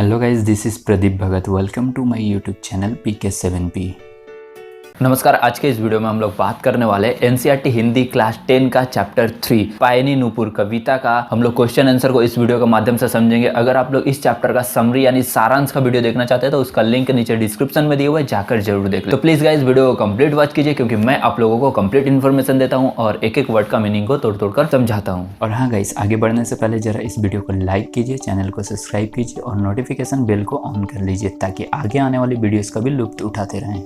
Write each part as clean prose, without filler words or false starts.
Hello guys, this is Pradeep Bhagat. Welcome to my YouTube channel PK7P। नमस्कार। आज के इस वीडियो में हम लोग बात करने वाले एनसीईआरटी हिंदी क्लास 10 का चैप्टर 3 पायनी नूपुर कविता का हम लोग क्वेश्चन आंसर को इस वीडियो के माध्यम से समझेंगे। अगर आप लोग इस चैप्टर का समरी यानी सारांश का वीडियो देखना चाहते हैं तो उसका लिंक नीचे डिस्क्रिप्शन में दिया हुआ है, जाकर जरूर देख लो। तो प्लीज गाइस वीडियो को कंप्लीट वॉच कीजिए, क्योंकि मैं आप लोगों को कंप्लीट इन्फॉर्मेशन देता हूँ और एक एक वर्ड का मीनिंग को तोड़ तोड़ कर समझाता हूँ। और हाँ गाइस, आगे बढ़ने से पहले जरा इस वीडियो को लाइक कीजिए, चैनल को सब्सक्राइब कीजिए और नोटिफिकेशन बेल को ऑन कर लीजिए ताकि आगे आने वाली वीडियोस का भी लुत्फ उठाते रहें।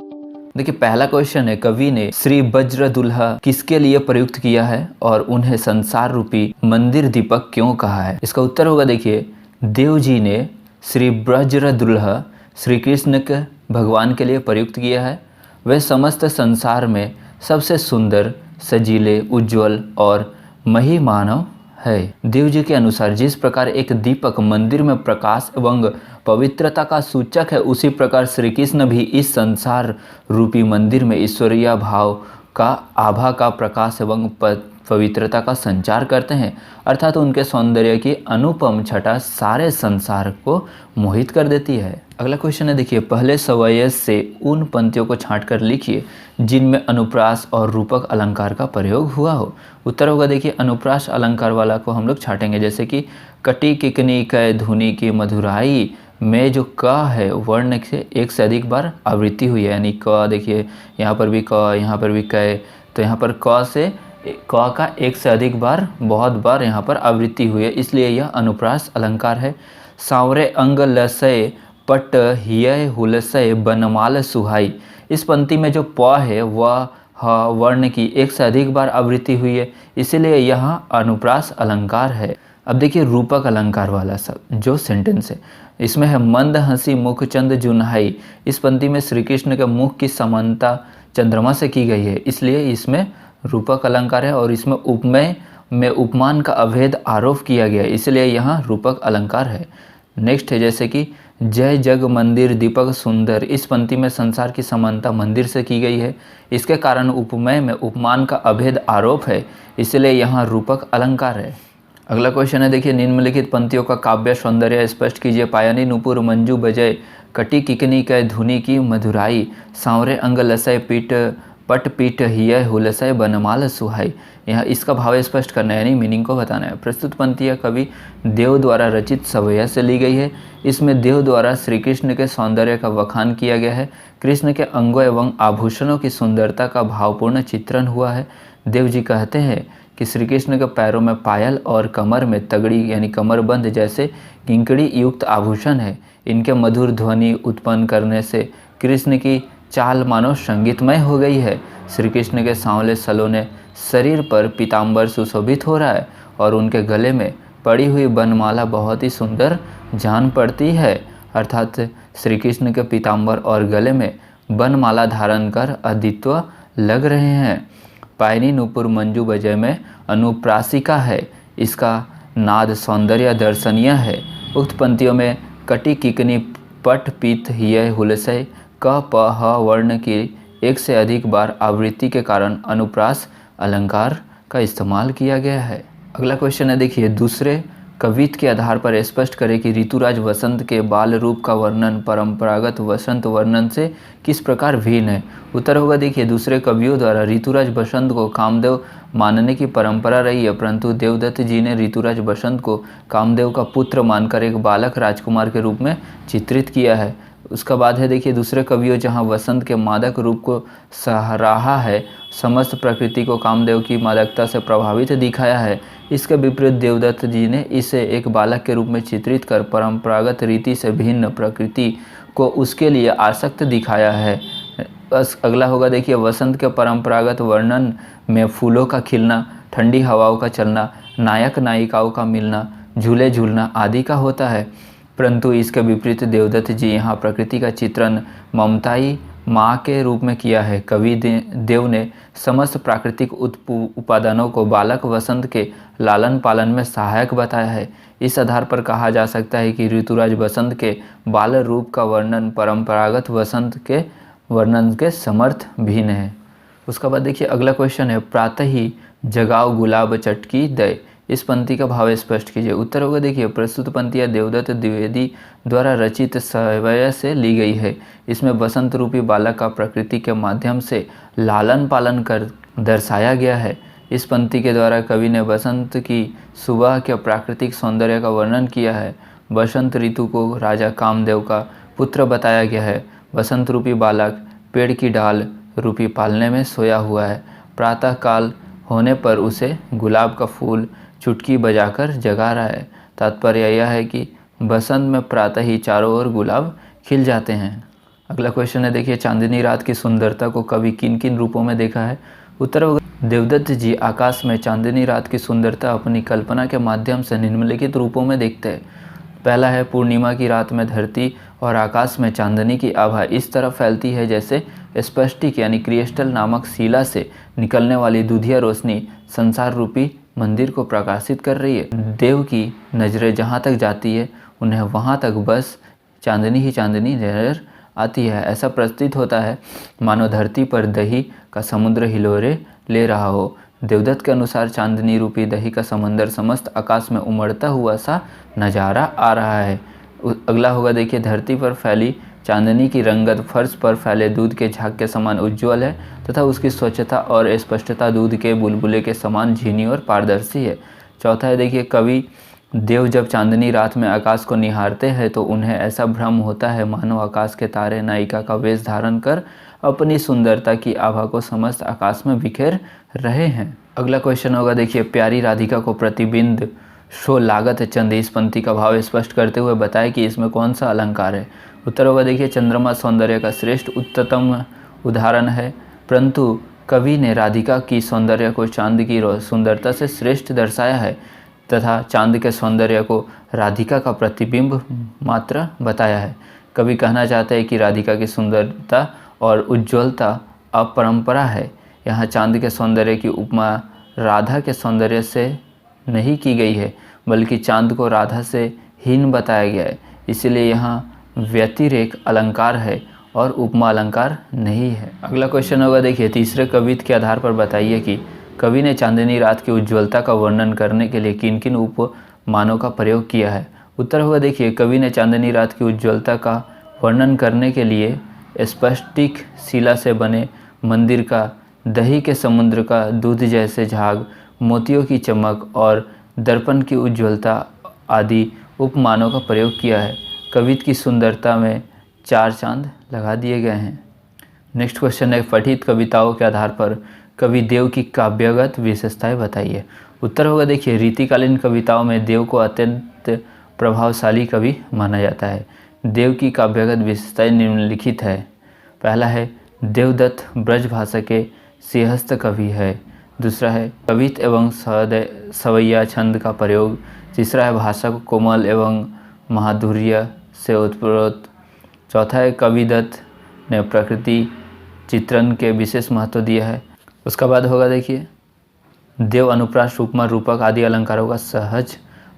देखिए, पहला क्वेश्चन है, कवि ने श्री वज्र दुल्हा किसके लिए प्रयुक्त किया है और उन्हें संसार रूपी मंदिर दीपक क्यों कहा है? इसका उत्तर होगा, देखिए, देव जी ने श्री वज्र दुल्हा श्री कृष्ण के भगवान के लिए प्रयुक्त किया है। वह समस्त संसार में सबसे सुंदर, सजीले, उज्जवल और महिमानव है। देव जी के अनुसार जिस प्रकार एक दीपक मंदिर में प्रकाश एवं पवित्रता का सूचक है, उसी प्रकार श्री कृष्ण भी इस संसार रूपी मंदिर में ईश्वरीय भाव का आभा का प्रकाश एवं पवित्रता का संचार करते हैं, अर्थात उनके सौंदर्य की अनुपम छटा सारे संसार को मोहित कर देती है। अगला क्वेश्चन है, देखिए, पहले सवयव से उन पंक्तियों को छांट कर लिखिए जिनमें अनुप्रास और रूपक अलंकार का प्रयोग हुआ हो। उत्तर होगा, देखिए, अनुप्रास अलंकार वाला को हम लोग छाटेंगे, जैसे कि कटी किकनी कै धुनी की मधुराई में जो क है वर्ण से एक से अधिक बार आवृत्ति हुई है, यानी क, देखिए यहाँ पर भी क, यहाँ पर भी कै, तो यहाँ पर क से क का एक से अधिक बार, बहुत बार यहाँ पर आवृत्ति हुई है, इसलिए यह अनुप्रास अलंकार है। सांवरे अंग लसय पट हिय हुलसय बनमाल सुहाई, इस पंक्ति में जो प है वह ह वर्ण की एक से अधिक बार आवृत्ति हुई है, इसीलिए यह अनुप्रास अलंकार है। अब देखिए, रूपक अलंकार वाला सब जो सेंटेंस है, इसमें है मंद हंसी मुख चंद जुनहाई, इस पंक्ति में श्री कृष्ण के मुख की समानता चंद्रमा से की गई है, इसलिए इसमें रूपक अलंकार है। और इसमें उपमेय में उपमान का अभेद आरोप किया गया है, इसलिए यहाँ रूपक अलंकार है। नेक्स्ट है, जैसे कि जय जग मंदिर दीपक सुंदर, इस पंक्ति में संसार की समानता मंदिर से की गई है, इसके कारण उपमेय में उपमान का अभेद आरोप है, इसलिए यहाँ रूपक अलंकार है। अगला क्वेश्चन है, देखिए, निम्नलिखित पंक्तियों का काव्य सौंदर्य स्पष्ट कीजिए। पायनी नूपुर मंजू बजय कटी किकनी कै धुनी की मधुराई, सांवरे अंग लसय पीठ पट पीठ हिय हुलसय बनमाल सुहाई, यहाँ इसका भाव स्पष्ट करना है, यानी मीनिंग को बताना है। प्रस्तुत पंक्तियाँ कवि देव द्वारा रचित सवैया से ली गई है। इसमें देव द्वारा श्री कृष्ण के सौंदर्य का वखान किया गया है। कृष्ण के अंगों एवं आभूषणों की सुंदरता का भावपूर्ण चित्रण हुआ है। देव जी कहते हैं कि श्री कृष्ण के पैरों में पायल और कमर में तगड़ी यानी कमरबंद जैसे किंकड़ी युक्त आभूषण है। इनके मधुर ध्वनि उत्पन्न करने से कृष्ण की चाल मानो संगीतमय हो गई है। श्री कृष्ण के सांवले सलोने शरीर पर पीताम्बर सुशोभित हो रहा है और उनके गले में पड़ी हुई बनमाला बहुत ही सुंदर जान पड़ती है, अर्थात श्री कृष्ण के पीताम्बर और गले में बनमाला धारण कर अद्वितीय लग रहे हैं। पायनी नूपुर मंजू बजय में अनुप्रासिका है, इसका नाद सौंदर्य दर्शनीय है। उक्त पंक्तियों में कटी किकनी पट पीत हिय हुलसय क प ह वर्ण की एक से अधिक बार आवृत्ति के कारण अनुप्रास अलंकार का इस्तेमाल किया गया है। अगला क्वेश्चन है, देखिए, दूसरे कवित्व के आधार पर स्पष्ट करें कि ऋतुराज वसंत के बाल रूप का वर्णन परंपरागत वसंत वर्णन से किस प्रकार भिन्न है। उत्तर होगा, देखिए, दूसरे कवियों द्वारा ऋतुराज बसंत को कामदेव मानने की परंपरा रही है, परंतु देवदत्त जी ने ऋतुराज बसंत को कामदेव का पुत्र मानकर एक बालक राजकुमार के रूप में चित्रित किया है। उसका बाद है, देखिए, दूसरे कवियों जहाँ वसंत के मादक रूप को सराहा है, समस्त प्रकृति को कामदेव की मादकता से प्रभावित दिखाया है। इसके विपरीत देवदत्त जी ने इसे एक बालक के रूप में चित्रित कर परंपरागत रीति से भिन्न प्रकृति को उसके लिए आसक्त दिखाया है। बस अगला होगा, देखिए, वसंत के परंपरागत वर्णन में फूलों का खिलना, ठंडी हवाओं का चलना, नायक नायिकाओं का मिलना, झूले झूलना आदि का होता है, परंतु इसके विपरीत देवदत्त जी यहाँ प्रकृति का चित्रण ममताई माँ के रूप में किया है। कवि देव ने समस्त प्राकृतिक उपादानों को बालक वसंत के लालन पालन में सहायक बताया है। इस आधार पर कहा जा सकता है कि ऋतुराज बसंत के बाल रूप का वर्णन परंपरागत वसंत के वर्णन के समर्थ भिन्न है। उसका बाद देखिए, अगला क्वेश्चन है, प्रातः ही जगाओ गुलाब चटकी दय, इस पंक्ति का भाव स्पष्ट कीजिए। उत्तर होगा देखिए, प्रस्तुत पंक्तियाँ देवदत्त द्विवेदी द्वारा रचित सवय से ली गई है। इसमें बसंत रूपी बालक का प्रकृति के माध्यम से लालन पालन कर दर्शाया गया है। इस पंक्ति के द्वारा कवि ने बसंत की सुबह के प्राकृतिक सौंदर्य का वर्णन किया है। बसंत ऋतु को राजा कामदेव का पुत्र बताया गया है। बसंत रूपी बालक पेड़ की डाल रूपी पालने में सोया हुआ है। प्रातः काल होने पर उसे गुलाब का फूल चुटकी बजाकर जगा रहा है। तात्पर्य यह है कि बसंत में प्रातः ही चारों ओर गुलाब खिल जाते हैं। अगला क्वेश्चन है देखिए, चांदनी रात की सुंदरता को कवि किन किन रूपों में देखा है। उत्तर होगा, देवदत्त जी आकाश में चांदनी रात की सुंदरता अपनी कल्पना के माध्यम से निम्नलिखित रूपों में देखते हैं। पहला है, पूर्णिमा की रात में धरती और आकाश में चांदनी की आभा इस तरह फैलती है जैसे स्पष्टिक यानी क्रिस्टल नामक शिला से निकलने वाली दूधिया रोशनी संसार रूपी मंदिर को प्रकाशित कर रही है। देव की नज़रें जहाँ तक जाती है उन्हें वहाँ तक बस चांदनी ही चांदनी नजर आती है। ऐसा प्रतीत होता है मानो धरती पर दही का समुद्र हिलोरे ले रहा हो। देवदत्त के अनुसार चांदनी रूपी दही का समंदर समस्त आकाश में उमड़ता हुआ सा नज़ारा आ रहा है। अगला होगा देखिए, धरती पर फैली चांदनी की रंगत फर्श पर फैले दूध के झाग के समान उज्ज्वल है तथा उसकी स्वच्छता और स्पष्टता दूध के बुलबुले के समान झीनी और पारदर्शी है। चौथा है देखिए, कवि देव जब चांदनी रात में आकाश को निहारते हैं तो उन्हें ऐसा भ्रम होता है मानो आकाश के तारे नायिका का वेश धारण कर अपनी सुंदरता की आभा को समस्त आकाश में बिखेर रहे हैं। अगला क्वेश्चन होगा देखिए, प्यारी राधिका को प्रतिबिंब शो लागत चंद इस पंक्ति का भाव स्पष्ट करते हुए बताए कि इसमें कौन सा अलंकार है। उत्तर होगा देखिए, चंद्रमा सौंदर्य का श्रेष्ठ उच्चतम उदाहरण है, परंतु कवि ने राधिका की सौंदर्य को चांद की सुंदरता से श्रेष्ठ दर्शाया है तथा चांद के सौंदर्य को राधिका का प्रतिबिंब मात्र बताया है। कवि कहना चाहते हैं कि राधिका की सुंदरता और उज्ज्वलता अपरंपरा है। यहाँ चांद के सौंदर्य की उपमा राधा के सौंदर्य से नहीं की गई है बल्कि चांद को राधा से हीन बताया गया है, इसलिए यहाँ व्यतिरेक अलंकार है और उपमा अलंकार नहीं है। अगला क्वेश्चन होगा देखिए, तीसरे कवित्व के आधार पर बताइए कि कवि ने चांदनी रात की उज्ज्वलता का वर्णन करने के लिए किन किन उपमानों का प्रयोग किया है। उत्तर होगा देखिए, कवि ने चांदनी रात की उज्ज्वलता का वर्णन करने के लिए स्पष्टिक शिला से बने मंदिर का, दही के समुद्र का दूध जैसे झाग, मोतियों की चमक और दर्पण की उज्ज्वलता आदि उपमानों का प्रयोग किया है। कवित्व की सुंदरता में 4 चांद लगा दिए गए हैं। नेक्स्ट क्वेश्चन है, पठित कविताओं के आधार पर कवि देव की काव्यगत विशेषताएं बताइए। उत्तर होगा देखिए, रीतिकालीन कविताओं में देव को अत्यंत प्रभावशाली कवि माना जाता है। देव की काव्यगत विशेषताएं निम्नलिखित है। पहला है, देवदत्त ब्रजभाषा के सिंहस्थ कवि है। दूसरा है, कवित्व एवं सवैया छंद का प्रयोग। तीसरा है, भाषा को कोमल एवं माधुर्य से उत्प्रोत। चौथा है, कविदत्त ने प्रकृति चित्रण के विशेष महत्व दिया है। उसका बाद होगा देखिए, देव अनुप्रास उपमा रूपक आदि अलंकारों का सहज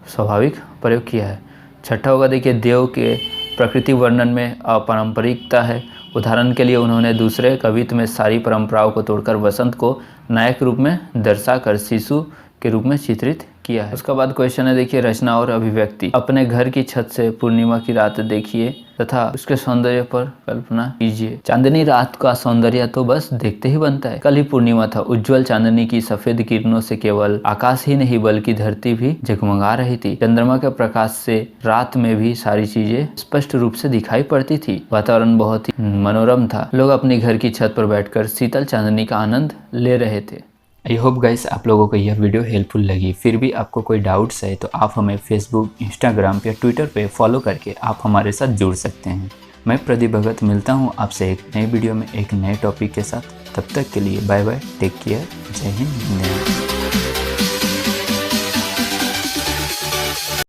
स्वाभाविक प्रयोग किया है। छठा होगा देखिए, देव के प्रकृति वर्णन में अपारंपरिकता है। उदाहरण के लिए उन्होंने दूसरे कवित्व में सारी परंपराओं को तोड़कर वसंत को नायक रूप में दर्शाकर शिशु के रूप में चित्रित किया है। उसका बाद क्वेश्चन है देखिए, रचना और अभिव्यक्ति। अपने घर की छत से पूर्णिमा की रात देखिए तथा उसके सौंदर्य पर कल्पना कीजिए। चांदनी रात का सौंदर्य तो बस देखते ही बनता है। कल ही पूर्णिमा था। उज्ज्वल चांदनी की सफेद किरणों से केवल आकाश ही नहीं बल्कि धरती भी जगमगा रही थी। चंद्रमा के प्रकाश से रात में भी सारी चीजें स्पष्ट रूप से दिखाई पड़ती थी। वातावरण बहुत ही मनोरम था। लोग अपने घर की छत पर बैठकर शीतल चांदनी का आनंद ले रहे थे। आई होप गाइस आप लोगों को यह वीडियो हेल्पफुल लगी। फिर भी आपको कोई डाउट्स है तो आप हमें फेसबुक, इंस्टाग्राम या ट्विटर पे फॉलो करके आप हमारे साथ जुड़ सकते हैं। मैं प्रदीप भगत मिलता हूँ आपसे एक नए वीडियो में एक नए टॉपिक के साथ। तब तक के लिए बाय बाय, टेक केयर, जय हिंद, जय हिंद।